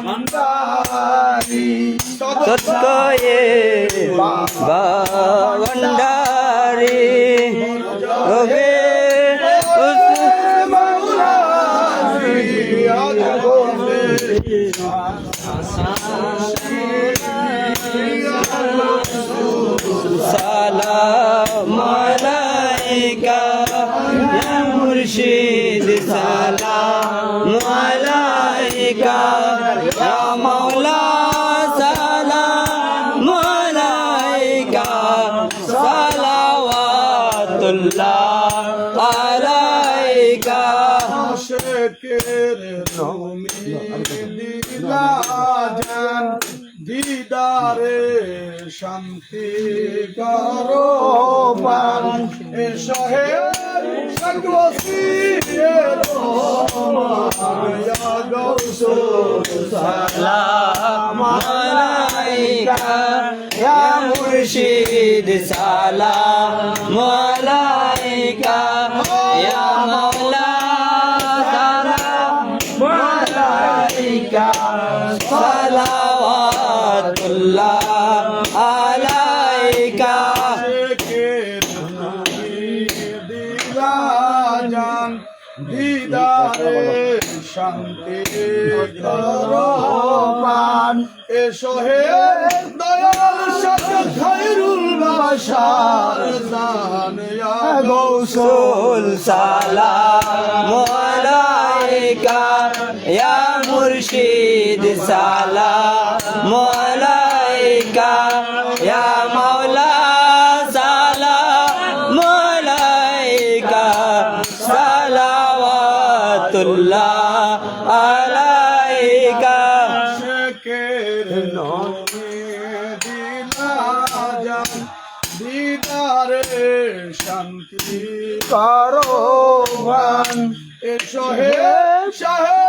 ভান্ডারি সৎকয়ে ভান্ডারি ওগে সালাম আলাইকা ইয়া মুর্শিদ সালাম আলাইকা ইয়া মাওলা সালাম আলাইকা সালাওয়াতুল্লাহ আলাইকা শেখের নমি দিলা জান দিদারে শান্তি করো পান এ শহের সকবসির মায়া গৌসুল সালাম আলাইকা ইয়া মুর্শিদ সালাম আলাইকা ইয়া মাওলা সালাম আলাইকা সালাওয়াতুল্লাহ আলাইকা শেখের নমি দিলা জান দিদারে শান্তি করো পান এসো হে দয়াল শাহ খায়রুল বাশার জান ইয়া গৌসুল সালাম আলাইকা ইয়া মুর্শিদ সালাম আলাইকা ইয়া মাওলা সালাম আলাইকা সালাওয়াতুল্লাহ আলাইকা শেখের নমি দিলা জান দিদারে শান্তি করো ভান এসো হে শাহে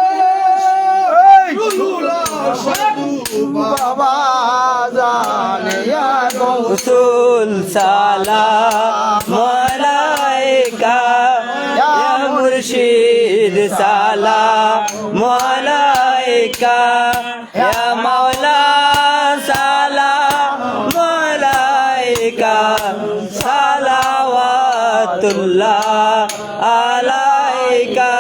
রুহুলা সাধু বাবা জান ইয়া গৌসুল সালাম আলাইকা ইয়া মুর্শিদ সালাম আলাইকা ইয়া মাওলা সালাম আলাইকা সালাওয়াতুল্লাহ আলাইকা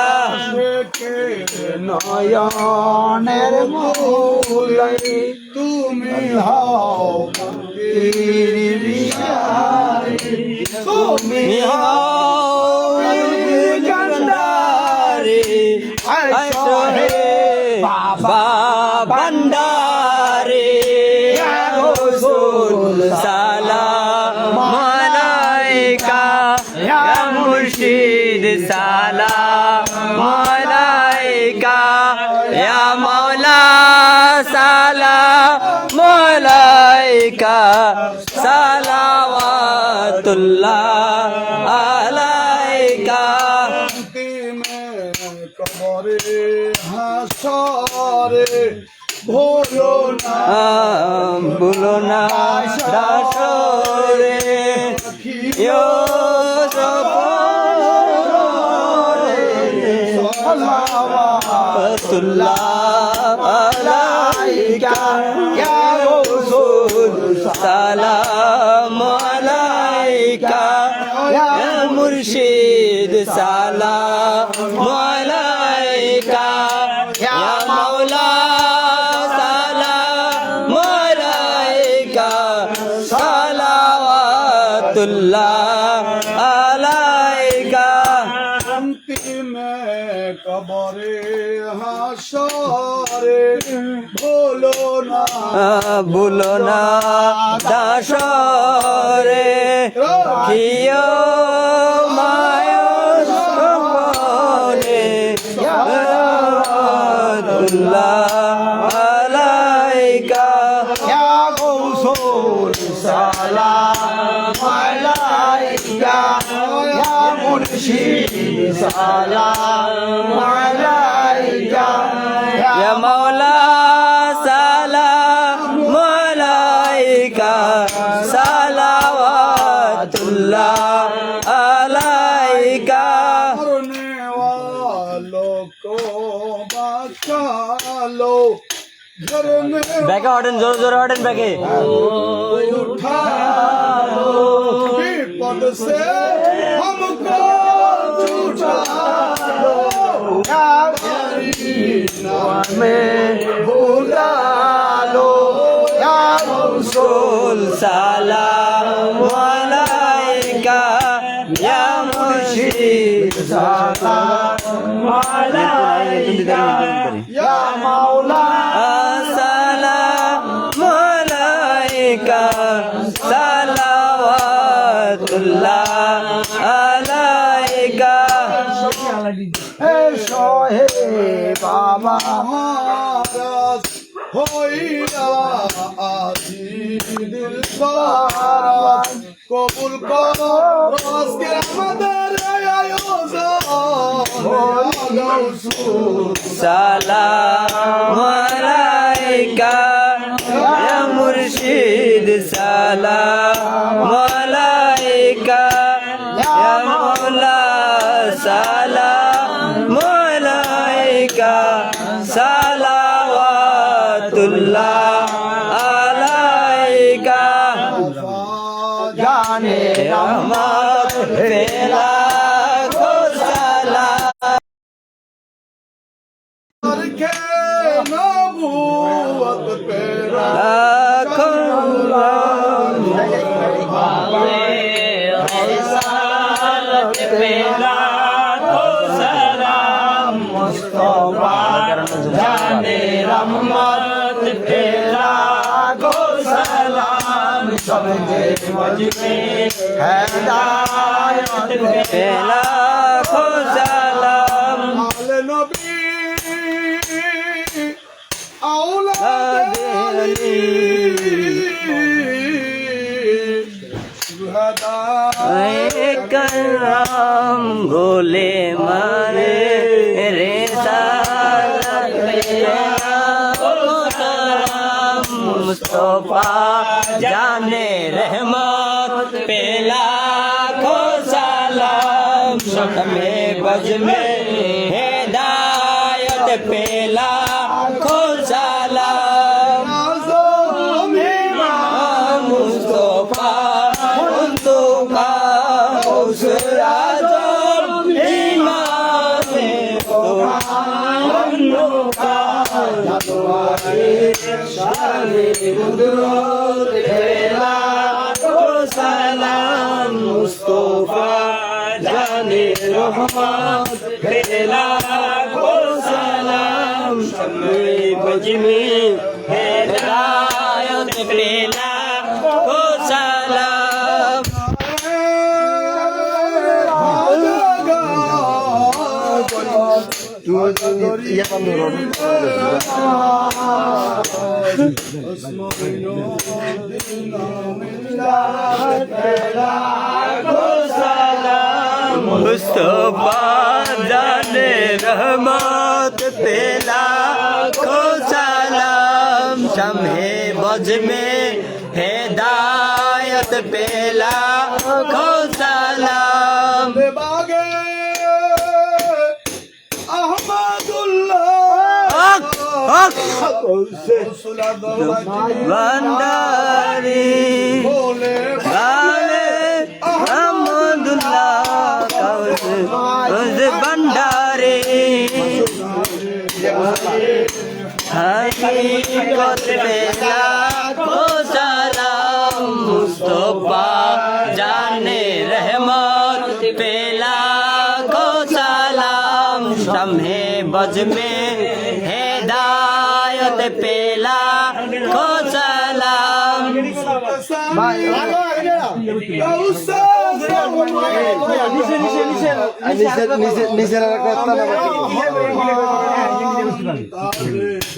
নয়নের মূলাই তুমি হও তুমি গন্ডারে আইসো হে বাবা ভান্ডারে গৌসুল সালাম আলাইকা ইয়া মুর্শিদ সালাম আলাইকা ইয়া মাওলা সালাম আলাইকা সালাওয়াতুল্লাহ আলাইকা কবরে হাসরে ভুলো না ভুলো না দাসরে ইয়ো সালাওয়াতুল্লাহ আলাইকা ইয়া রাসূল সালাম আলাইকা ইয়া মুর্শিদ সালাম আলাইকা ইয়া মাওলা সালাম আলাইকা সালাওয়াতুল্লাহ আলাইকা অন্তিমে কবরে হাসরে ভুলো না ভুলো না দাসরে কিয় মায়রে আলাইকা ইয়া গৌসুল সালাম আলাইকা ইয়া মুর্শিদ সালাম আলাইকা ইয়া মাওলা সালাম আলাইকা সালাওয়াতুল্লাহ আলাইকা করনে ওয়ালো কো বাঁচালো घर में ব্যাকে অটেন, জোরে জোরে অটেন ব্যাকে। उठा लो विपद से हमको छुड़ा लो या में भुला लो या রসুল সালাম আলাইকা ইয়া মুর্শিদ সালাম আলাইকা या मौला সালাম আলাইকা সালাওয়াতুল্লাহ আলাইকা हे सोहे बाबा महाराज होइया आजी दिल बाराज कबूल करो रोज के मदर आयोजन সালাম আলাইকা ইয়া মুর্শিদ সালাম আলাইকা ইয়া মাওলা সালাম আলাইকা সালাওয়াতুল্লাহ আলাইকা जाने রহমত ফেলা গো সালাম के नबूवत पेरा आल नबी औलाद अली शुहदा करम गोले मारे रे मुस्तफा जाने रहमत पेला खो सलाम शक में बज में हिदायत पेला खो सलाम मुस्तफा मुस्तफा उस राजम ईमान का सलाम मुस्तफा जाने रहमत पेला को सलाम शम्मे बज में हिदायत पेला को सलाम मुस्तफा जाने रहमत पेला को सलाम शम्हे बज में हिदायत पेला को सलाम बागे अहमदुल्लाह भंडारी बोले गाले अहमदुल्लाह उस भंडारी हकीकत पेला को सलाम मुस्तफा जाने रहमत पेला को सलाम शम्हे बज में हिदायत पेला को सलाम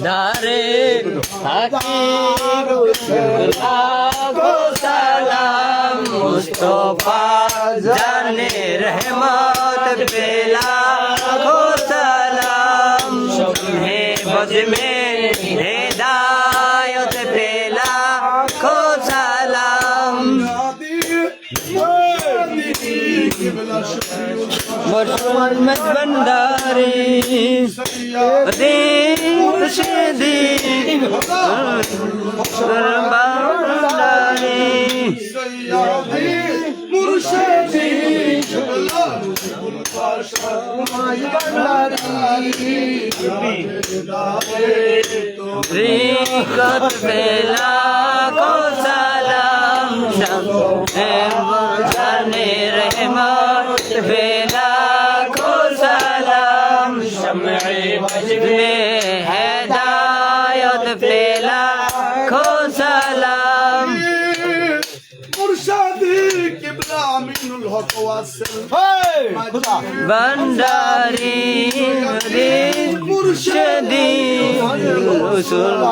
दारे को सलाम मुस्तफा जाने रहमत पेला को सलाम शम्हे बज में हिदायत पेला को सलाम भंडारी दी मुर्शिदी भंडारी मुर्शिदी रिकत बेला को सलाम जाने रहमत बेला को सलाम शम्ए में हिदायत बेला को सलाम मुर्शिदी किबला मिनुल हक वासल भंडारी मुर्शिदी रसूल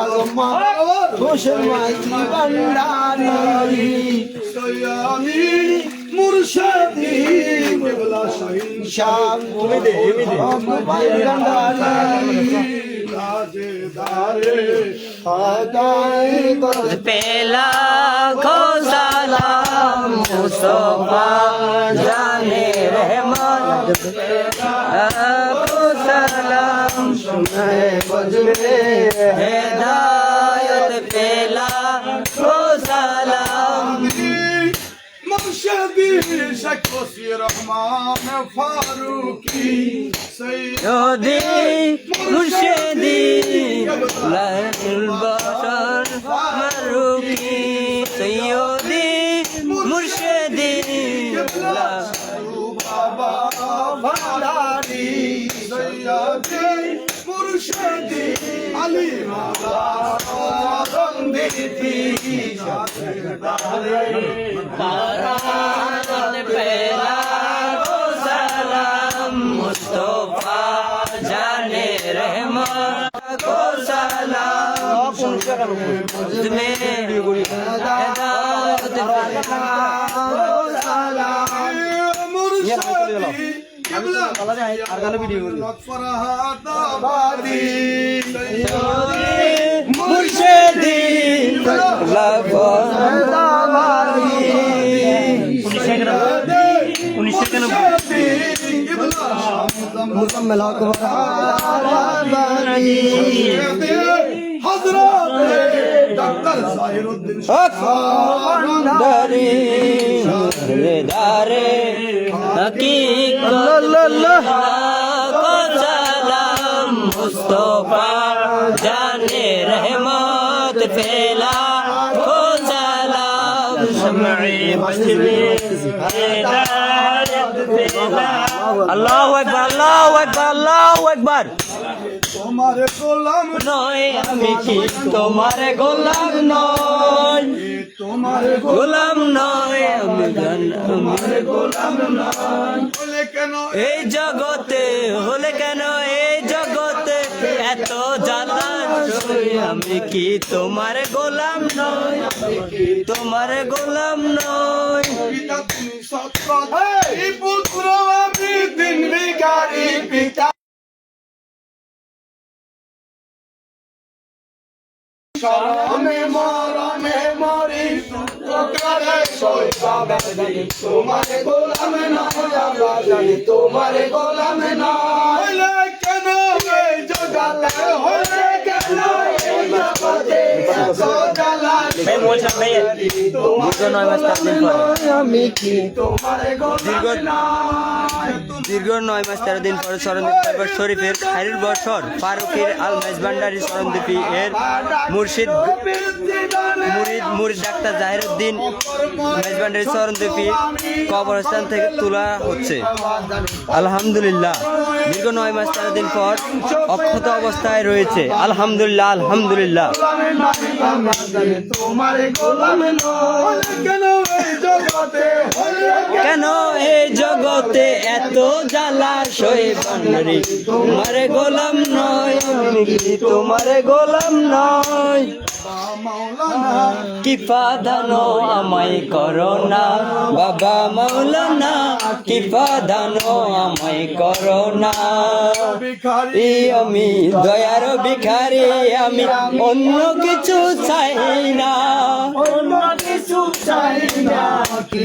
सयानी मुर्शिदी किबला शाह पेला खो सलाम मुस्तफा जाने रहमत खो सलाम हिदायत पेला खो सलाम मुर्शिदी शकोसी रहमान फारूकी योदी मुर्शिदी लहरुल बशर मरूकी सैयदी मुर्शिदी बाबा भंडारी सैयदी मुर्शिदी अली माला रंदीती पेला को सलाम मुस्तफा जाने रहमत को सलाम में हिदायत मुर्शिदी किबला फरहादाबादी मुर्शिदी मुकम्मल हजरत डॉक्टर जाहिरुद्दीन दारे दारे हकीकत को सलाम मुस्तफा जाने रहमत फैला को सलाम शम्ए अल्लाहु अकबर अल्लाहु अकबर अल्लाहु अकबर तुम्हारे गोलाम नय আমি কি তোমার গোলাম নয় तुम्हारे গোলাম নয় আমি আমার গোলাম নয় बोले কেন এই জগতে হলে কেন এই জগতে এত জ্বালা আমি কি তোমার গোলাম নয় তোমার গোলাম নয় পিতা তুমি সত্য এই পুত্র আমি দিন ভিখারি পিতা শরমে মরমে মরি করে সইবা তোমার গোলাম নয় আমরা জানি তোমার গোলাম নয় হইলে কেন এই জগতে হইলে কেন এই জগতে এত জ্বালা ভাই বলছিলাম ভাই দীর্ঘ 9 মাস তাকদিন পরে আমি কি তোমার গোলাম নয় দীর্ঘ 9 মাস 13 দিন পরে সরণদ্বীপ দরবার শরীফের খায়রুল বশর ফারুকের আল মেজবান্ডারি সরণদ্বীপী এর মুর্শিদ মুরিদ ডাক্তার জাহিরুদ্দিন মেজবান্ডারি সরণদ্বীপী কবরস্থান থেকে তোলা হচ্ছে আলহামদুলিল্লাহ দীর্ঘ 9 মাস 13 দিন পর অক্ষত অবস্থায় রয়েছে আলহামদুলিল্লাহ আলহামদুলিল্লাহ কেন এই জগতে এত জ্বালা সই বান্দারি তোমার গোলাম নয় তোমার গোলাম নয় কি ফাদানো আমায় করো না বাবা মাওলানা কি ফাদানো আমায় করো না এই আমি দয়ার ভিখারি আমি অন্য কিছু চাই না অন্য কিছু চাই না কি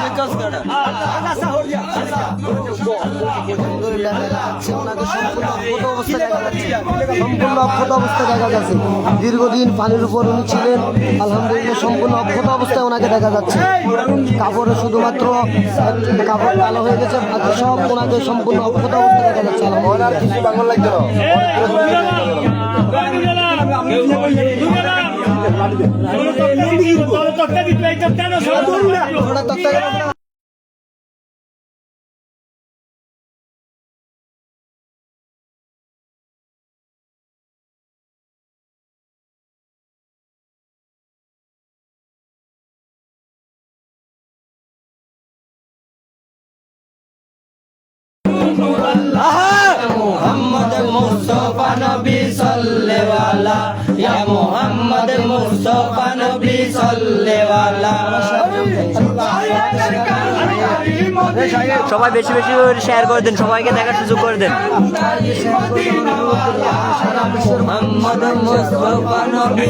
সম্পূর্ণ অক্ষত অবস্থায় দেখা যাচ্ছে। দীর্ঘদিন পানির উপর উনি ছিলেন, আলহামদুলিল্লাহ সম্পূর্ণ অক্ষত অবস্থায় ওনাকে দেখা যাচ্ছে। কাপড়ে শুধুমাত্র কাপড় কালো হয়ে গেছে, বাকি সব ওনাকে সম্পূর্ণ অক্ষত অবস্থায় দেখা যাচ্ছে। মোহাম্মদ মুস্তাফা নবী সাল্লাল্লাহু আলাইহি ইয়া মোহাম্মদ মুস্তাফা নবী সাল্লাল্লাহু সবাই বেশি বেশি করে শেয়ার করে দেন, সবাইকে দেখার সুযোগ করে দেন। মোহাম্মদ মুস্তাফা নবী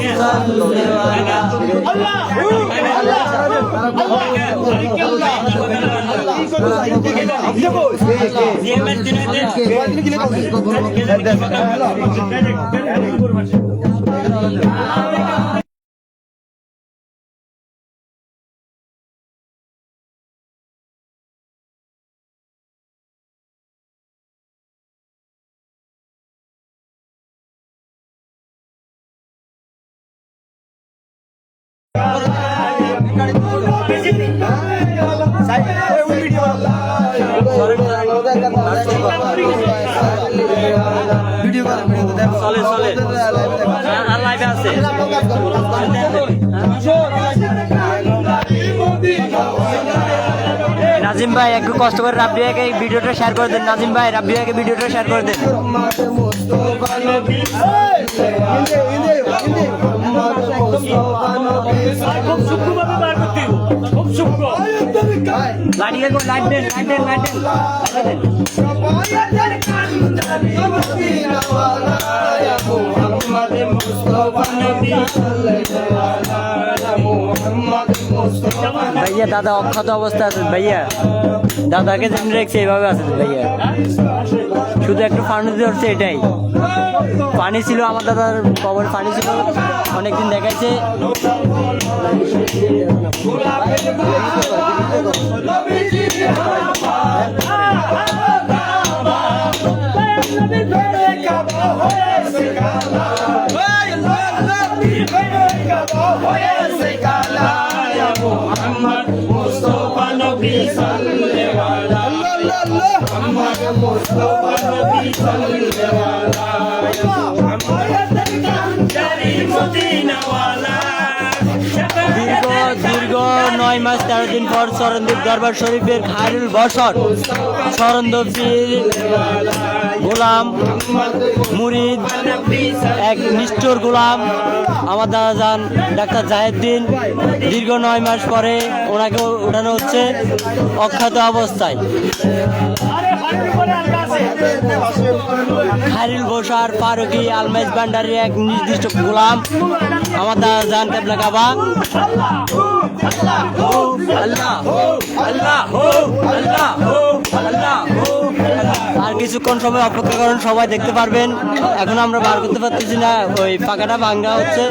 চলে চলে আর লাইভে আছে। নাজিম ভাই একটু কষ্ট করে রাব্বি ভাইকে এই ভিডিওটা শেয়ার করে দেন। নাজিম ভাই রাব্বি ভাইকে ভিডিওটা শেয়ার করে দেন। লাইট দেন। ভাইয়া দাদা অক্ষত অবস্থা আছে ভাইয়া, দাদাকে যেমনি রেখেছে এইভাবে আছে ভাইয়া, শুধু একটু পানি ধরছে এটাই। পানি ছিল আমার দাদার কবর, পানি ছিল অনেকদিন দেখাইছে। মোহাম্মদ মুস্তাফা নবী সাল্লাল্লাহু দীর্ঘ 9 মাস 13 দিন পর চরণদ্বীপ দরবার শরীফের খায়রুল বশর চরণদ্বীপ গোলাম মুরিদ, এক নিষ্ঠুর গোলাম আমার দাদা যান ডাক্তার জাহেদ্দিন, দীর্ঘ 9 মাস পরে ওনাকে উঠানো হচ্ছে অক্ষত অবস্থায়। খায়রুল বশর ফারুকি আলমেজ ভান্ডারী এক নির্দিষ্ট গোলাম আমার দাদা যান কেবলা কাবা। আর কিছুক্ষণ সময় অপেক্ষা করেন, সবাই দেখতে পারবেন। এখন আমরা বার করতে পারতেছি না, ওই পাকাটা ভাঙ্গা হচ্ছে।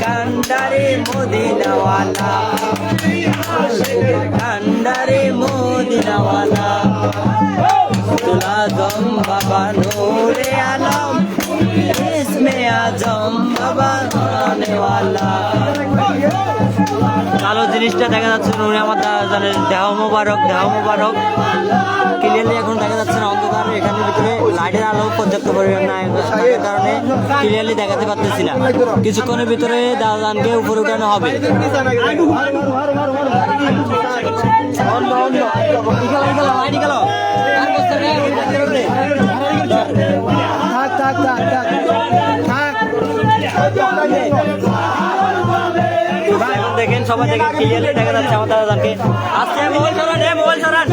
কান্ডারে মদিনাওয়ালা, কান্ডারে মদিনা যাচ্ছেন উনি আমার জানেন দেহ মোবারক ক্লিয়ারলি এখন দেখা যাচ্ছে না অন্ধকার এখানের ভিতরে লাইটের আলো পর্যাপ্ত পরিমাণ নাই থাকার কারণে ক্লিয়ারলি দেখাতে পারতেছি না কিছুক্ষণের ভিতরে দাদানকে উপরে উঠানো হবে দেখেন সবাই দেখেন ক্লিয়ারলি দেখা যাচ্ছে আমার দাদানকে আজকে মোবাইল সরান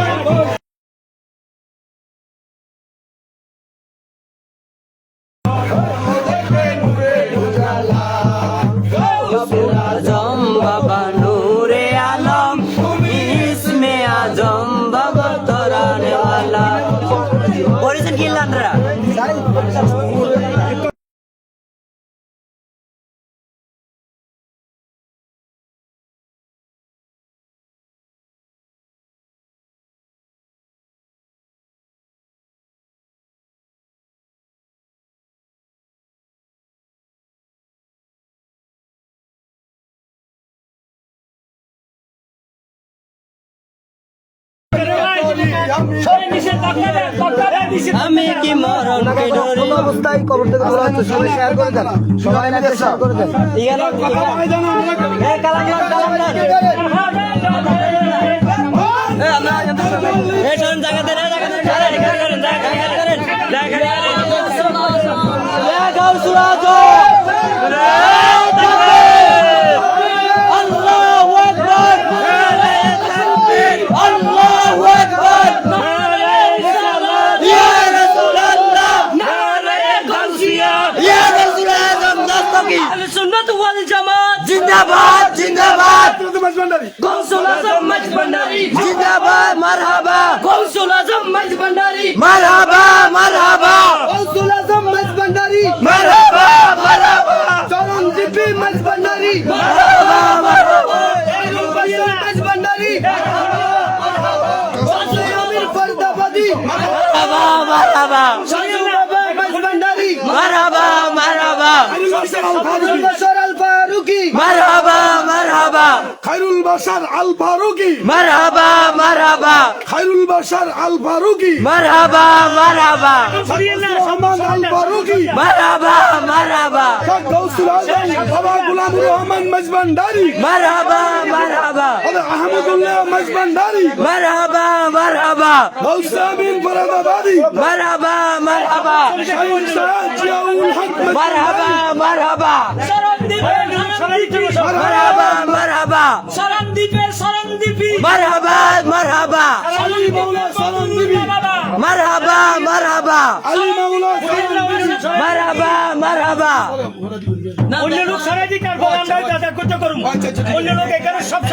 আজম বাবা নূরে আলম ইসমে আজম বাবা তরানে ওয়ালা পড়েছেন কি লান্ডরা আমি কি মরণকে ডরি অবস্থায় কবর থেকে তোলা হচ্ছে সবাই শেয়ার করে দেন সবাই নাকি শেয়ার করে দেন जिंदाबाद जिंदाबाद गौसुल आजम मज भंडारी जिंदाबाद मरहबा गौसुल आजम मज भंडारी मरहबा मरहबा গৌসুল আজম মজ ভান্ডারী मरहबा मरहबा চরণদ্বীপী মজ ভান্ডারী मरहबा मरहबा মজ ভান্ডারী আমির ফরদাবাদী मरहबा मरहबा মজ ভান্ডারী मरहबा मरहबा আব্দুল বাশার আল ফারুকি मरहबा मरहबा খায়রুল বাশার আল ফারুকি मरहबा मरहबा খায়রুল বাশার আল ফারুকি मरहबा मरहबा রহমান আল ফারুকি मरहबा मरहबा গৌসুল আজম বাবা গোলাম রহমান মজভান্ডারি मरहबा मरहबा আহমদুল্লাহ মজভান্ডারি मरहबा मरहबा গৌস আমিন ফরাদাবাদী मरहबा मरहबा শাহিন শাহ জিয়াউল হক मरहबा मरहबा मरहबा मरहबा मरहबा मरहबा আলী মাওলা সালামদ্বীপী मरहबा मरहबा আলী মাওলা সালামদ্বীপী मरहबा मरहबा অন্য লোক সারাই দিক আর আমরা দাদা করতে করুন অন্য লোক এখানে সব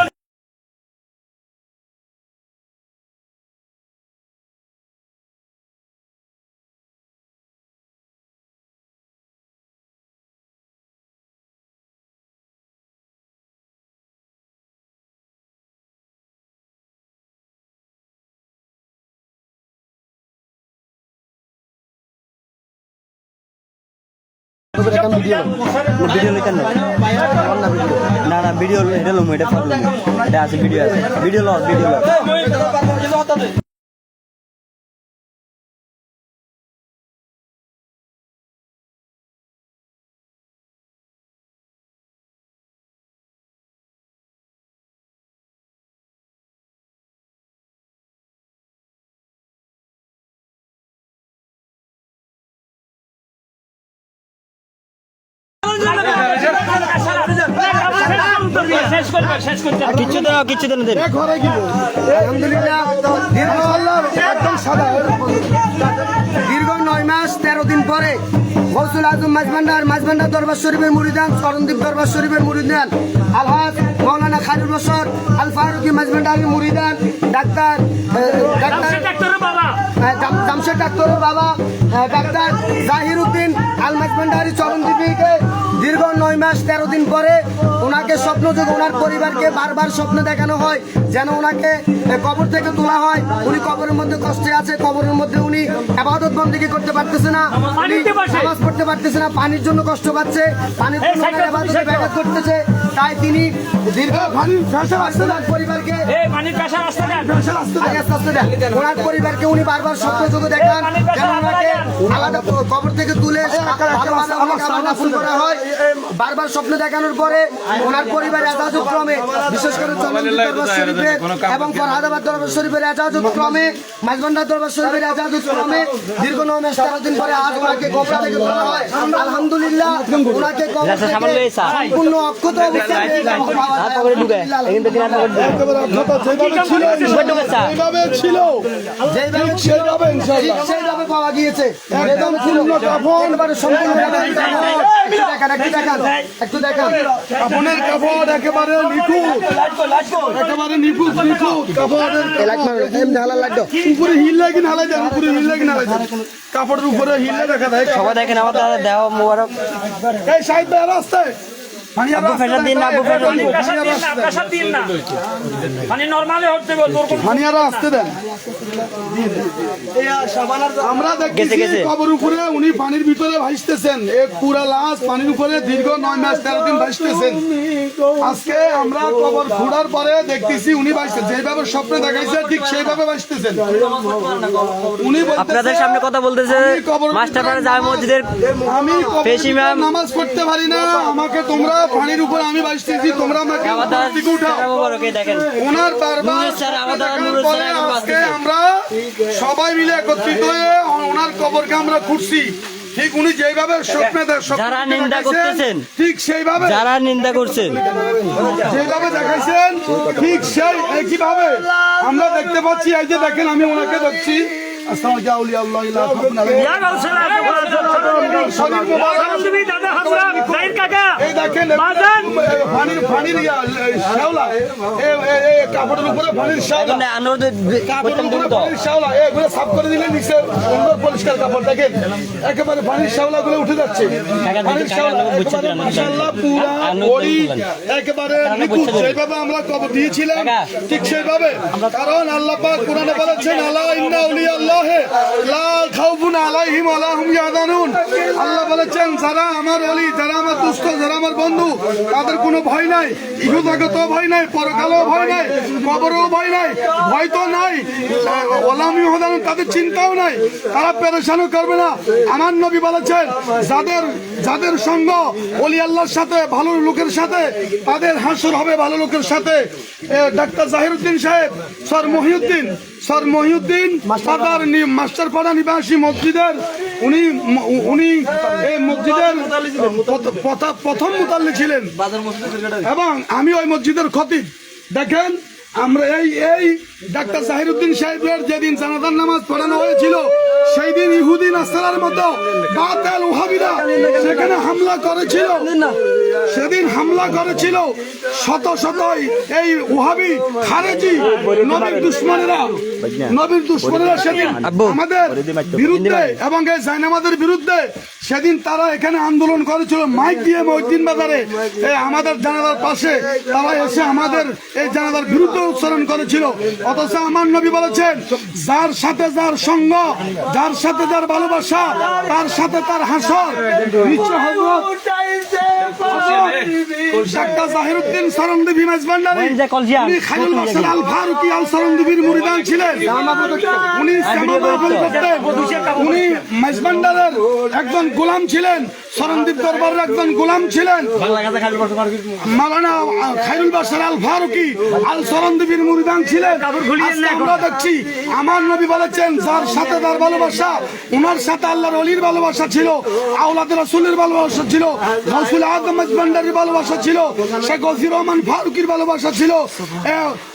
ভিডিও লিখেন না না ভিডিও এটা লোম এটা ফাটলো এটা আছে ভিডিও ভিডিও কিচ্ছু দেন ঘরে গেল আলহামদুলিল্লাহ দীর্ঘ একদম সাদা দীর্ঘ 9 মাস 13 দিন পরে গৌসুল আজম মাঝভান্ডার দরবার শরীফের মুরিদান চরণদ্বীপ দরবার শরীফের মুরিদান আলহাজ মাওলানা খায়রুল বাশার আল ফারুকি মাঝভান্ডারের মুরিদান ডাক্তার জামশেদ ডাক্তারের বাবা ডাক্তার জাহির উদ্দিন আল মাঝভান্ডারি চরণদ্বীপীকে দীর্ঘ 9 মাস 13 দিন পরে ওনাকে স্বপ্নযোগে ওনার পরিবারকে বারবার স্বপ্ন দেখানো হয় যেন ওনাকে কবর থেকে তোলা হয়। উনি কবরের মধ্যে কষ্টে আছে, কবরের মধ্যে উনি ইবাদত বন্দেগী করতে পারতেছে না, নামাজ পড়তে পারতেছে না, পানির জন্য কষ্ট পাচ্ছে, পানির জন্য ইবাদতে ব্যাঘাত করতেছে। তাই তিনি দীর্ঘ পানির ফ্যাশন আসতে দেন পরিবারকে এই পানির পেশা রাস্তা দেন ফ্যাশন আসতে দেন আগে আস্তে দেন। ওনার পরিবারকে উনি বারবার স্বপ্ন যোগে দেখান যেন ওনাকে আলাদা কবর থেকে তুলে ভালোভাবে ওনাকে আবার দাফন করা হয়। বারবার স্বপ্ন দেখানোর পরে ওনার পরিবার এজাজত ক্রমে, বিশেষ করে চন্দনপুর দরবার শরীফের এবং ফরহাদাবাদ দরবার শরীফের এজাজত ক্রমে, মাঝবান্ডার দরবার শরীফের এজাজত ক্রমে দীর্ঘ 9 মাস 13 দিন পরে আজ ওনাকে কবর থেকে তোলা হয়। আলহামদুলিল্লাহ ওনাকে কবর থেকে সম্পূর্ণ অক্ষত অবস্থায় একেবারে অক্ষত যেভাবে ছিল যেভাবে ঠিক সেভাবে ইনশাআল্লাহ সেইভাবে পাওয়া গিয়েছে। একদম পূর্ণ কাফন একেবারে সম্পূর্ণভাবে একটু দেখান কাফনের কাপড় একেবারে নিখুঁত, একেবারে নিখুঁত কাপড়ের উপরে হিল লাগে না হালাই যায়, উপরে হিল লাগে না হালাই যায়, কাপড়ের উপরে হিললে দেখা যায়। সবাই দেখেন আমার দাদা দেহ মোবারক। এই সাইড দিয়ে রাস্তায় আব্বু ফেসার দিন না, আব্বু ফেসার দিন। পেশা দিন না মানে নরমালি হতে বলবো মানিয়ারা আসতে দেন। আমরা দেখতেছি কবর উপরে উনি পানির ভিতরে ভাসতেছেন, এক পুরা লাশ পানির উপরে দীর্ঘ 9 মাস 13 দিন ভাসতেছেন। আজকে আমরা কবর খোঁড়ার পরে দেখতেছি উনি ভাসতেছেন, যেভাবে স্বপ্নে দেখাইছে ঠিক সেইভাবে ভাসতেছেন। উনি বলতেছেন, আপনাদের সামনে কথা বলতেছে মাস্টারপাড়া জামে মসজিদের আমি পেশ ইমাম। নামাজ পড়তে পারি না, আমাকে তোমরা পানির উপর আমি ভাসতেছি, তোমরা আমাকে আমার দাদা উপর থেকে উঠাও। মোবারক, এই দেখেন ওনার বারবার নুরুল স্যার, আমার দাদা দেখানোর নুরুল পরে স্যার আজকে আমরা সবাই মিলে একত্রিত হয়ে ওনার কবরকে আমরা খুঁড়ছি। ঠিক উনি যেভাবে স্বপ্নে যারা নিন্দা করতেছেন, ঠিক সেইভাবে যারা নিন্দা করছেন, যেভাবে দেখাইছেন ঠিক সেই একইভাবে আমরা দেখতে পাচ্ছি। এই যে দেখেন আমি ওনাকে দেখছি। আসসালামু আলাইকুম আউলিয়া আল্লাহ ইয়া গাউসুল্লাহ শরীফ মুবারক। তুমি দাদা হাজরা জাহির কাকা এই দেখেন বাজান পানির শ্যাওলা, কাপড়ের উপরে পানির শ্যাওলা, কাপড়ের উপরে পানির শ্যাওলা, এগুলো সাফ করে দিলে নিচে সুন্দর পরিষ্কার কাপড়। দেখেন একেবারে পানির শ্যাওলা গুলো উঠে যাচ্ছে, পানির শ্যাওলা একেবারে মাশাআল্লাহ পুরা বড়ি একেবারে নিখুঁত। যেভাবে আমরা কবর দিয়েছিলাম ঠিক সেইভাবে, কারণ আল্লাহ পাক কোরআনে বলেছেন আলা ইন্না আউলিয়া আল্লাহ লা খাউফুন আলাইহিম ওয়া লা হুম ইয়াহজানুন। আল্লাহ বলেছেন যারা আমার ওলি, যারা আমার দুষ্ট, যারা আমার বন্ধু, তাদের কোনো ভয় নাই, ইহজগত ভয় নাই, পরকালও ভয় নাই, কবরও ভয় নাই, ভয় তো নাই, ওলাম ইহজানুন তাদের চিন্তাও নাই, তারা পেরেশানও করবে না। আমার নবী বলেছেন যাদের সঙ্গ ওলি আল্লাহর সাথে, ভালো লোকের সাথে, তাদের হাসর হবে ভালো লোকের সাথে। ডাক্তার জাহিরউদ্দিন সাহেব, স্যার মহিউদ্দিন মাস্টারপাড়া নিবাসী মসজিদের উনি এই মসজিদের প্রথম মুতাল্লি ছিলেন এবং আমি ওই মসজিদের খতিব। দেখেন আমরা এই ডাক্তার জাহিরউদ্দিন সাহেবের যেদিন জানাজার নামাজ পড়ানো হয়েছিল সেই দিন ইহুদি নাসারার মতো বাতিল ওহাবিরা সেখানে হামলা করেছিল। সেদিন হামলা করেছিল শত এই ওহাবি খারেজি নবীর দুশ্মনেরা সেদিন আমাদের বিরুদ্ধে এবং এই জায়নামাজের বিরুদ্ধে সেদিন তারা এখানে আন্দোলন করেছিল মাইক দিয়ে মহিউদ্দিন বাজারে আমাদের জানাজার পাশে তারা এসে আমাদের এই জানাজার বিরুদ্ধে উচ্চারণ করেছিল। অথচ আমার নবী বলেছেন যার সাথে যার সঙ্গ, যার সাথে যার ভালোবাসা, তার সাথে তার হাসর। ডাক্তার জাহিরউদ্দিন সরন্দীপী মেজবান্ডারি উনি খায়রুল বাশার আল ফারুকি আল সরন্দীপীর মুরিদান ছিলেন। উনি উনি মেজবান্ডারের একজন গোলাম ছিলেন, সরন্দীপ দরবারের একজন গোলাম ছিলেন। মাওলানা খায়রুল বাশার আল ফারুকি আল সরন্দীপীর মুরিদান ছিলেন। আমরা দেখছি আমার নবী বলেছেন যার সাথে তার ভালোবাসা, ওনার সাথে আল্লাহর ওলির ভালোবাসা ছিল, আওলাদ রাসূলের ভালোবাসা ছিল, রাসূল আদম মেজবান্ডারির ভালোবাসা ছিল, শেখ ওয়াজির রহমান ফারুকির ভালোবাসা ছিল,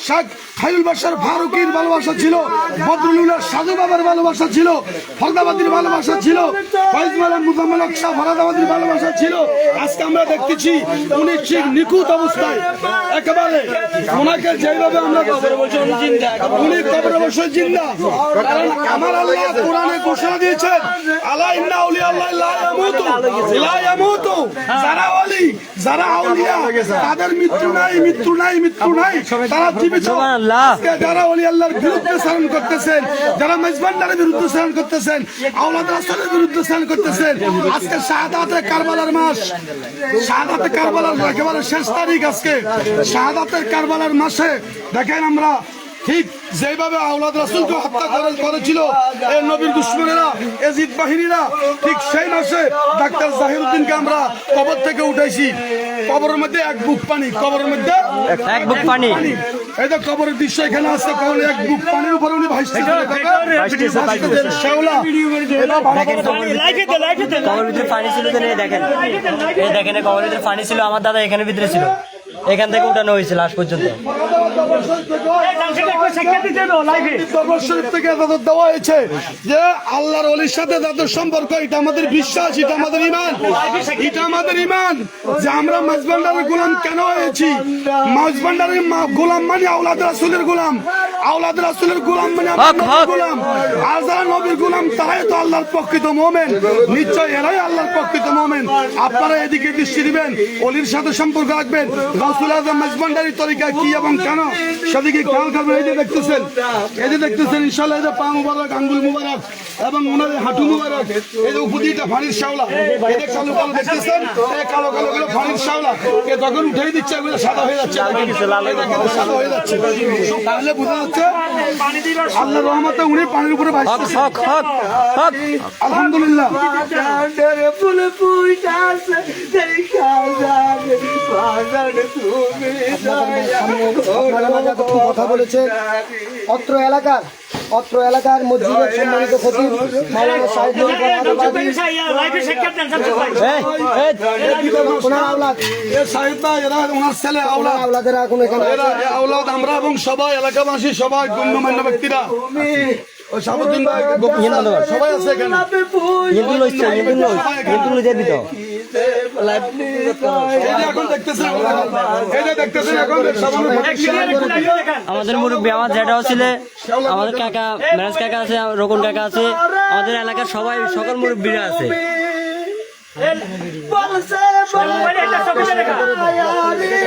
শেখ খায়রুল বাশার ফারুকির ভালোবাসা ছিল, বদরুল্লাহ সাজু বাবার ভালোবাসা ছিল, ফরদাবাদীর ভালোবাসা ছিল, ফয়েজ মাওলানা মুজাম্মেল হক শাহ ফরদাবাদীর ভালোবাসা ছিল। আজকে আমরা দেখতেছি উনি ঠিক নিখুঁত অবস্থায় একেবারে ওনাকে যেভাবে আমরা উনি কবরে বসে জিন্দা। কারণ আমার আল্লাহ কোরআনে ঘোষণা দিয়েছেন আলা ইন্না আউলিয়া আল্লাহ লা ইয়ামুতু, যারা ওলি, যারা আউলিয়া তাদের মৃত্যু নাই, তারা জীবিত। আজকে যারা ওলি আল্লাহর বিরুদ্ধে সারণ করতেছেন, যারা মেজবান্ডারের বিরুদ্ধে সারণ করতেছেন, আওলাদ রাসূলের বিরুদ্ধে সারণ করতেছেন, আজকে শাহাদাত শাহাদাতে কারবালার মাস, শাহাদাতে কারবালার একেবারে শেষ তারিখ আজকে। শাহাদাতের কারবালার মাসে দেখেন আমরা ঠিক যেভাবে আওলাদ রাসূলকে হত্যা করেছিল এই নবীর দুশমনেরা, এজিদ বাহিনীরা, ঠিক সেই মাসে ডাক্তার জাহিরউদ্দিনকে আমরা কবর থেকে উঠাইছি। কবরের মধ্যে এক বুক পানি, কবরের মধ্যে এক বুক পানি। এই তো কবরের দৃশ্য এখানে আছে, কবরে এক বুক পানির উপরে উনি ভাসতেছেন। শেওলা কবরের ভিতরে পানি ছিল তো দেখেন, এই দেখেন কবরের ভিতরে পানি ছিল, আমার দাদা এখানে ভিতরে ছিল, এখান থেকে উঠানো হয়েছে লাশ পর্যন্ত। দেওয়া হয়েছে যে আল্লাহর ওলির সাথে তাদের সম্পর্ক, এটা আমাদের বিশ্বাস, এটা আমাদের ইমান, এটা আমাদের ইমান যে আমরা মাঝভান্ডারের গোলাম কেন হয়েছি। মাঝভান্ডারের গোলাম মানে আওলাদ রাসূলের গোলাম, আওলাদ রাসূলের গোলাম মানে আমাদের গোলাম। আর যারা নবীর গোলাম তারাই তো আল্লাহর প্রকৃত মুমিন, নিশ্চয় এরাই আল্লাহর প্রকৃত মুমিন। আপনারা এদিকে দৃষ্টি দিবেন, ওলির সাথে সম্পর্ক রাখবেন। রাসূল আযম মাঝভান্ডারী তরিকা কি এবং কেন সেদিকে খেয়াল করবেন। এই যে দেখতেছেন, এই যে দেখতেছেন ইনশাআল্লাহ, এই যে পা মুবারক, আঙ্গুল মুবারক এবং ওনার হাঁটু মুবারক, এই যে উপদিটা ফানির শাওলা, এই যে কালো কালো দেখতেছেন, এই কালো কালো গুলো ফানির শাওলা, এ তখন উঠেই দিচ্ছে, এগুলো সাদা হয়ে যাচ্ছে, সাদা হয়ে যাচ্ছে। তাহলে বোঝা যাচ্ছে আল্লাহর রহমতে উনি পানির উপরে ভাসতেছেন। আলহামদুলিল্লাহ। কথা বলেছে অত্র এলাকার মসজিদের সম্মানিত খতিব মাওলানা সাইদ আওলাদেরা এখন এখানে আওলাদ আমরা এবং সবাই এলাকাবাসী, সবাই গণ্যমান্য ব্যক্তিরা, সবাই আছে এখানে। আমাদের মুরব্বী, আমার জ্যাঠাও ছিল, আমাদের কাকা মেরাজ কাকা আছে, রোকন কাকা আছে, আমাদের এলাকার সবাই, সকল মুরব্বীরা আছে।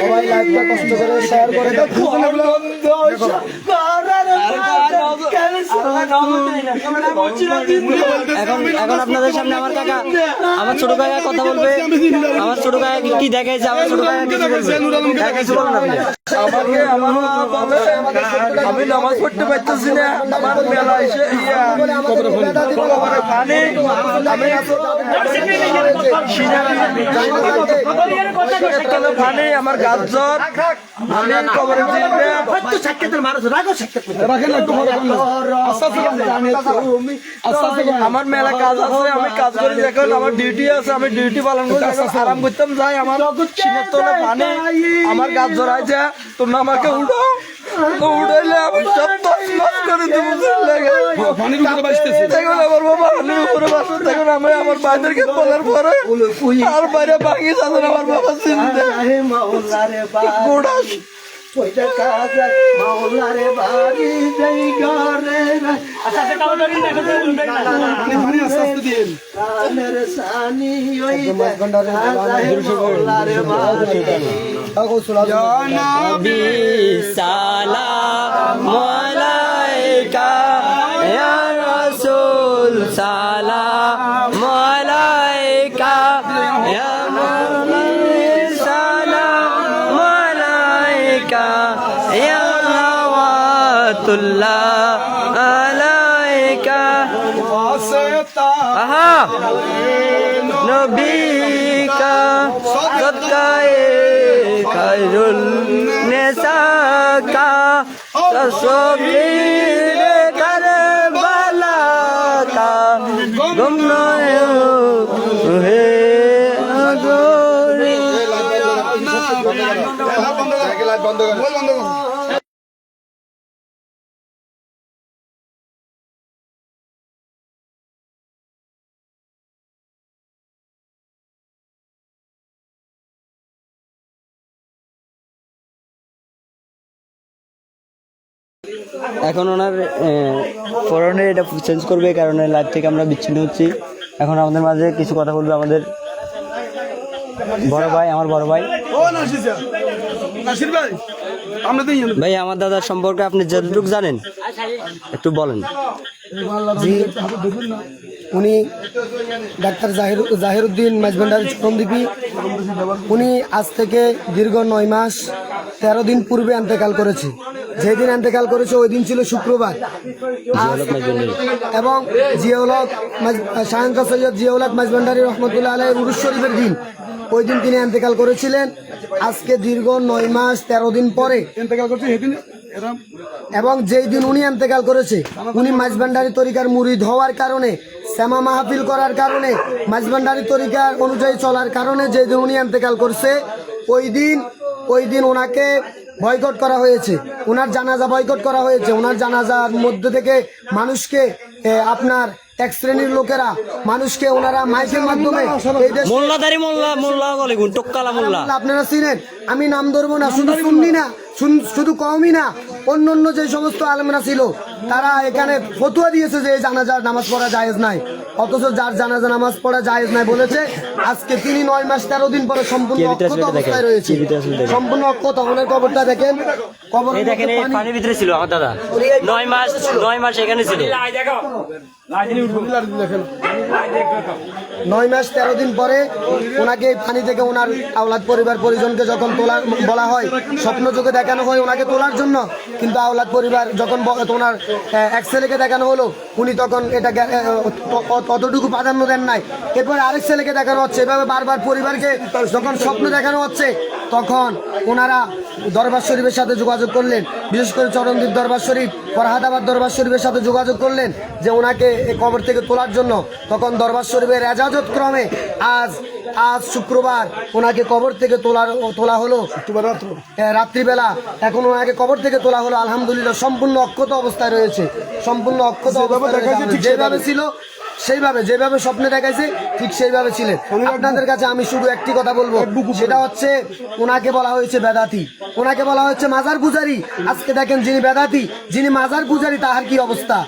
সবাই লাইভটা কষ্ট করে শেয়ার করে এখন আপনাদের সামনে আমার কাকা, আমার ছোট কাকা কথা বলবে। আমার ছোট কাকা কি দেখাইছে, আমার ছোট কাকা কিছু বলবে, কিছু বলেন আপনি। আমি নামাজ পড়তে পারতেছি না, আমার মেলা এসে পানি, আমার গাছ জ্বর, আমি কবরে আমার মেলা কাজ আছে, আমি কাজ করি, দেখুন আমার ডিউটি আছে, আমি ডিউটি পালন করি, আরাম করতাম যাই, আমার সিনের তোলে পানি, আমার গাছ জড়াইছে, তোমরা আমাকে উঠো, উঠাইলে আমি সব তছনছ করে দেবো। দেখুন আমার বাবা পানির উপরে বাসে, দেখুন আমি আমার বাইদেরকে বলার পরে আর বাইরে ভাঙি যাচ্ছেন আমার বাবা চিন্তা গোড়া সালাম আলাইকা ইয়া রাসূল, সালাম আলাইকা ইয়া নবী, সালাম আলাইকা ইয়া রাওয়াতুল্লাহ আলাইকা। আহা নবী কা সদকায়ে খায়রুল নিসা কা তসবীর কারবালা কা গুমনায় হে আগরে। এখন ওনার পরনে এটা চেঞ্জ করবে, কারণ লাইভ থেকে আমরা বিচ্ছিন্ন হচ্ছি। এখন আমাদের মাঝে কিছু কথা বলবে আমাদের বড় ভাই, আমার বড় ভাই। ভাই, আমার দাদার সম্পর্কে আপনি যতটুকু জানেন একটু বলেন। উনি ডাক্তার জাহিরউদ্দিন মাইজভান্ডারী চরমদ্বীপী, উনি আজ থেকে দীর্ঘ 9 মাস 13 দিন পূর্বে ইন্তেকাল করেছে। যেদিন ইন্তেকাল করেছে ওই দিন ছিল শুক্রবার। এবং জিয়াউল হক শাহানশাহ সৈয়দ জিয়াউল হক মাইজভান্ডারী রহমতুল্লাহ আলাইহির উরুস শরীফের দিন, ওই দিন তিনি ইন্তেকাল করেছিলেন। আজকে দীর্ঘ 9 মাস 13 দিন পরে ইন্তেকাল করছে সেদিন এরা এবং যেই দিন উনি ইন্তেকাল করেছে, উনি মাইজভান্ডারী তরিকার মুরিদ হওয়ার কারণে, শ্যামা মাহফিল করার কারণে, মাইজভান্ডারী তরিকার অনুযায়ী চলার কারণে যেই দিন উনি ইন্তেকাল করছে ওই দিন ওনাকে বয়কট করা হয়েছে, ওনার জানাজা বয়কট করা হয়েছে। ওনার জানাজার মধ্যে থেকে মানুষকে আপনার এক শ্রেণীর লোকেরা মানুষকে ওনারা মাইকের মাধ্যমে এই দেশ মোল্লাদারি মোল্লা বলে গুণ টক্কালা মোল্লা আপনারা চিনেন, আমি নাম ধরবো না, শুধু সুন্নি না, শুধু কওমি না, অন্য যে সমস্ত আলেমরা ছিল তারা এখানে ফতোয়া দিয়েছে যে এই জানাজার নামাজ পড়া জায়েজ নাই, অথচ যার জানাজা নামাজ পড়া জায়েজ নাই বলেছে আজকে তিনি 9 মাস 13 দিন পরে সম্পূর্ণ অক্ষত অবস্থায় রয়েছে। সম্পূর্ণ অক্ষত। ওনার কবরটা দেখেন, কবর এই দেখেন এই পানির ভিতরে ছিল আমার দাদা 9 মাস এখানে ছিল। 9 মাস 13 দিন পরে ওনাকে পানি থেকে ওনার আওলাদ পরিবার পরিজনকে যখন তোলার বলা হয়, স্বপ্ন চোখে দেখানো হয় ওনাকে তোলার জন্য, কিন্তু আওলাদ পরিবার যখন ওনার এক ছেলেকে দেখানো হলো, উনি তখন এটা ততটুকু প্রাধান্য দেন নাই। এরপর আরেক ছেলেকে দেখানো হচ্ছে, এভাবে বারবার পরিবারকে যখন স্বপ্ন দেখানো হচ্ছে, তখন ওনারা দরবার শরীফের সাথে যোগাযোগ করলেন, বিশেষ করে চরমদ্বীপ দরবার শরীফ, ফরহাদাবাদ দরবার শরীফের সাথে যোগাযোগ করলেন যে ওনাকে এই কবর থেকে তোলার জন্য। তখন দরবার শরীফের এজাজত ক্রমে আজ শুক্রবার ওনাকে কবর থেকে তোলা হলো রাত্রিবেলা। এখন ওনাকে কবর থেকে তোলা হলো, আলহামদুলিল্লাহ সম্পূর্ণ অক্ষত অবস্থায় রয়েছে। সম্পূর্ণ অক্ষত যেভাবে ছিল সেইভাবে, যেভাবে স্বপ্নে দেখাইছে ঠিক সেইভাবে ছিলেন। আপনাদের কাছে আমি শুধু একটি কথা বলবো, সেটা হচ্ছে ওনাকে বলা হয়েছে বেদাতি, ওনাকে বলা হচ্ছে মাজার পূজারী। আজকে দেখেন যিনি বেদাতি, যিনি মাজার পূজারী, তাহার কি অবস্থা।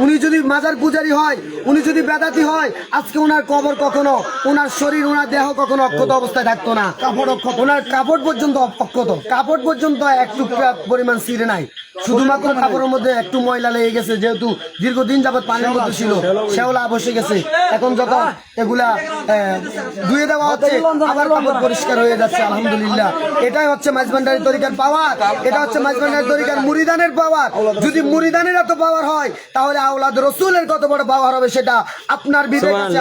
উনি যদি মাজার পূজারী হয়, উনি যদি বেদাতি হয়, আজকে ওনার কবর কখনো, ওনার শরীর, ওনার দেহ কখনো অক্ষত অবস্থায় থাকতো না। ওনার কাপড় পর্যন্ত অক্ষত, কাপড় পর্যন্ত একটু পরিমাণ ছিঁড়ে নাই, শুধুমাত্র কাপড়ের মধ্যে একটু ময়লা লেগে গেছে, যেহেতু দীর্ঘদিন যাবৎ পানির মধ্যে ছিল, শ্যাওলা বসে গেছে। এখন যখন এগুলা ধুয়ে দেওয়া হচ্ছে আবার কাপড় পরিষ্কার হয়ে যাচ্ছে, আলহামদুলিল্লাহ। এটাই হচ্ছে মাইজভান্ডারী তরিকার পাওয়ার, এটা হচ্ছে মাইজভান্ডারী তরিকার মুরিদানের পাওয়ার। যদি মুরিদানের এত পাওয়ার হয়, তাহলে আওলাদ রসুলের কত বড় পাওয়ার হবে সেটা আপনার বিবেক আছে,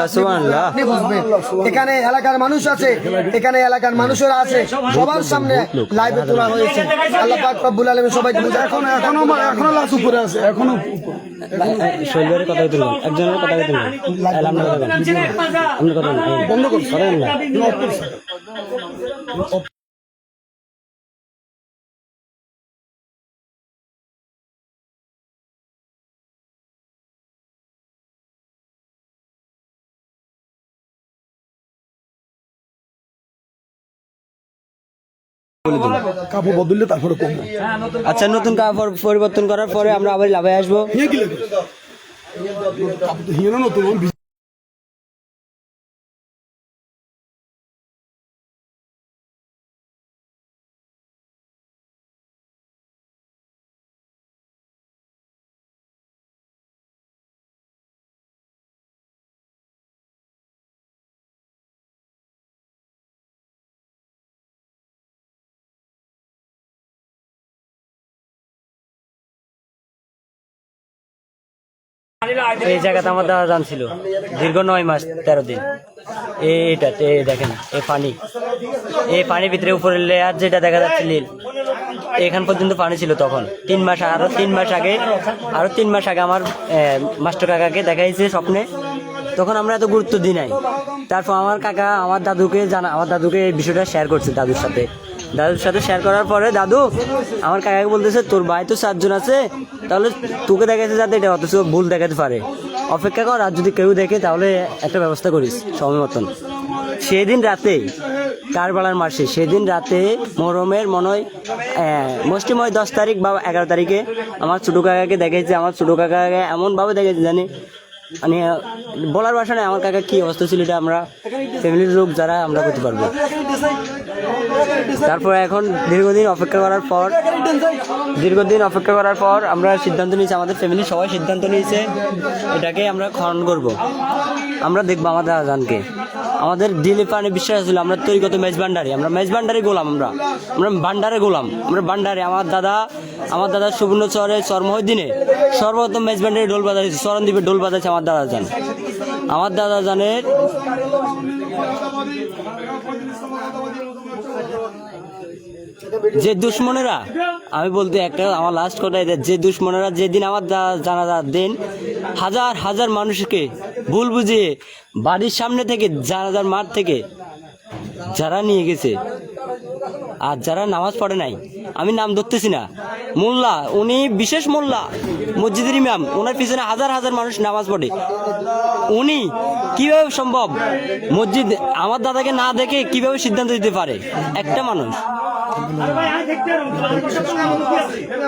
আপনি বুঝবেন। এখানে এলাকার মানুষ আছে, এখানে এলাকার মানুষেরা আছে, সবার সামনে লাইভে তোলা হয়েছে। আল্লাহ পাক রব্বুল আলামিন সবাইকে এখনো লাশ উপরে আছে, এখনো শৈলের কথা তুলবেন, একজনের কথা তুলবেন, আপনি কথা বন্ধ করছেন না। কাপড় বদললে তারপরে কমবো। আচ্ছা, নতুন কাপড় পরিবর্তন করার পরে আমরা আবার লাভে আসবো। কাপড় তো হিনো নতুন এই জায়গাতে আমার দাদা যান ছিল দীর্ঘ 9 মাস 13 দিন। এইটা দেখেন এই পানির ভিতরে উপরে লেয়ার যেটা দেখা যাচ্ছে নীল, এখান পর্যন্ত পানি ছিল তখন। 3 মাস আরো 3 মাস আগে আমার মাস্টার কাকাকে দেখাইছে স্বপ্নে, তখন আমরা এত গুরুত্ব দিই নাই। তারপর আমার কাকা আমার দাদুকে এই বিষয়টা শেয়ার করছে দাদুর সাথে শেয়ার করার পরে দাদু আমার কাকাকে বলতেছে, তোর ভাই তো 7 জন আছে, তাহলে তোকে দেখাচ্ছে যাতে এটা অথচ ভুল দেখাতে পারে, অপেক্ষা কর, আর যদি কেউ দেখে তাহলে একটা ব্যবস্থা করিস সময় মতন। সেদিন রাতে কারবালার মাসে, সেদিন রাতে মহরমের মনে হয় মুষ্টিময় 10 তারিখ বা 11 তারিখে আমার ছোটো কাকাকে দেখেছে। আমার ছোটো কাকাকে এমনভাবে দেখেছে জানি মানে বলার ভাষা নেই আমার কাকা কি অবস্থা ছিল, এটা আমরা ফ্যামিলির লোক যারা আমরা করতে পারবো। তারপরে এখন দীর্ঘদিন অপেক্ষা করার পর আমরা সিদ্ধান্ত নিয়েছি, আমাদের ফ্যামিলির সবাই সিদ্ধান্ত নিয়েছে এটাকে আমরা খনন করব। আমরা দেখবো আমাদের দাদাজানকে। আমাদের দিলে পানে বিশ্বাস ছিল আমরা তৈরিগত মেজবান্ডারি, আমরা মেজবান্ডারি গোলাম, আমরা বান্ডারে গোলাম, আমরা বান্ডারে। আমার দাদা সুবর্ণ চরে চরমহদিনে সর্বপ্রথম মেজবান্ডারি ঢোল বাজাইছে, চরণদ্বীপে ঢোল বাজাইছে আমার দাদাজানের যে দুশ্মনেরা, আমি বলতে একটা আমার লাস্ট কথা এটা, যে দুশ্মনেরা যেদিন আমার জানাজার দিন হাজার হাজার মানুষকে ভুল বুঝিয়ে বাড়ির সামনে থেকে জানাজার মাঠ থেকে যারা নিয়ে গেছে আর যারা নামাজ পড়ে নাই, আমি নাম ধরতেছি না, মোল্লা, উনি বিশেষ মোল্লা, মসজিদের ইমাম, ওনার পিছনে হাজার হাজার মানুষ নামাজ পড়ে, উনি কিভাবে সম্ভব মসজিদ আমার দাদাকে না দেখে কিভাবে সিদ্ধান্ত দিতে পারে একটা মানুষ?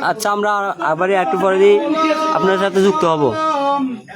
আচ্ছা, আমরা আবার একটু পরে আপনার সাথে যুক্ত হব।